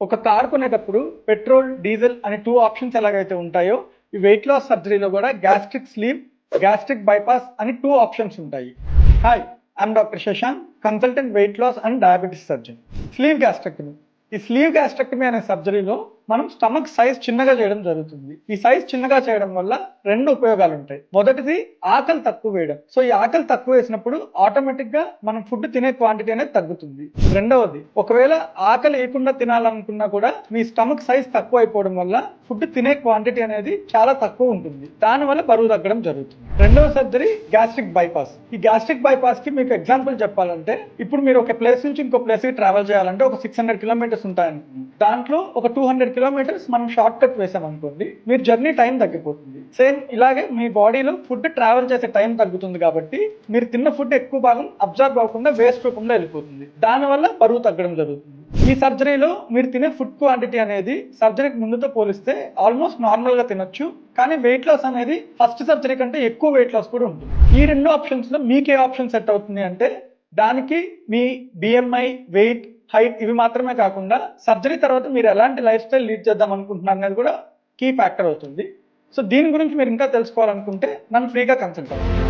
ఒక కార్ కొనేటప్పుడు petrol, diesel అనే 2 ఆప్షన్స్ ఎలాగైతే ఉంటాయో, ఈ వెయిట్ లాస్ సర్జరీలో కూడా గ్యాస్ట్రిక్ స్లీవ్, గ్యాస్ట్రిక్ బైపాస్ అని 2 ఆప్షన్స్ ఉంటాయి. Hi, I'm doctor Shashank, consultant weight loss and diabetes surgeon. Sleeve gastrectomy. ఈ స్లీవ్ గ్యాస్ట్రెక్టమీ అనే సర్జరీలో మనం స్టమక్ సైజ్ చిన్నగా చేయడం జరుగుతుంది. ఈ సైజ్ చిన్నగా చేయడం వల్ల 2 ఉపయోగాలు ఉంటాయి. మొదటిది ఆకలి తక్కువ వేయడం. సో ఈ ఆకలి తక్కువ వేసినప్పుడు ఆటోమేటిక్ గా మనం ఫుడ్ తినే క్వాంటిటీ అనేది తగ్గుతుంది. రెండవది, ఒకవేళ ఆకలి వేయకుండా తినాలనుకున్నా కూడా మీ స్టమక్ సైజ్ తక్కువ అయిపోవడం వల్ల ఫుడ్ తినే క్వాంటిటీ అనేది చాలా తక్కువ ఉంటుంది. దానివల్ల బరువు తగ్గడం జరుగుతుంది. రెండవ సర్జరీ గ్యాస్ట్రిక్ బైపాస్. ఈ గ్యాస్ట్రిక్ బైపాస్ కి మీకు ఎగ్జాంపుల్ చెప్పాలంటే, ఇప్పుడు మీరు ఒక ప్లేస్ నుంచి ఇంకో ప్లేస్ కి ట్రావెల్ చేయాలంటే ఒక 600 కిలోమీటర్స్ ఉంటాయనుకోండి. దాంట్లో ఒక 200 కిలోమీటర్స్ మనం షార్ట్ కట్ వేసామనుకోండి, మీరు జర్నీ టైం తగ్గిపోతుంది. సేమ్ ఇలాగే మీ బాడీలో ఫుడ్ ట్రావెల్ చేసే టైం తగ్గుతుంది కాబట్టి మీరు తిన్న ఫుడ్ ఎక్కువ భాగం అబ్జర్వ్ అవ్వకుండా వేస్ట్ రూపంలో వెళ్ళిపోతుంది. దానివల్ల బరువు తగ్గడం జరుగుతుంది. ఈ సర్జరీలో మీరు తినే ఫుడ్ క్వాంటిటీ అనేది సర్జరీకి ముందుతో పోలిస్తే ఆల్మోస్ట్ నార్మల్ గా తినొచ్చు, కానీ వెయిట్ లాస్ అనేది ఫస్ట్ సర్జరీ కంటే ఎక్కువ వెయిట్ లాస్ కూడా ఉంటుంది. ఈ 2 ఆప్షన్స్ లో మీకు ఏ ఆప్షన్ సెట్ అవుతుంది అంటే, దానికి మీ బిఎంఐ, వెయిట్, హైట్ ఇవి మాత్రమే కాకుండా సర్జరీ తర్వాత మీరు ఎలాంటి లైఫ్ స్టైల్ లీడ్ చేద్దాం అనుకుంటున్నారు అనేది కూడా కీ ఫ్యాక్టర్ అవుతుంది. సో దీని గురించి మీరు ఇంకా తెలుసుకోవాలనుకుంటే నన్ను ఫ్రీగా కన్సల్ట్ అవ్వండి.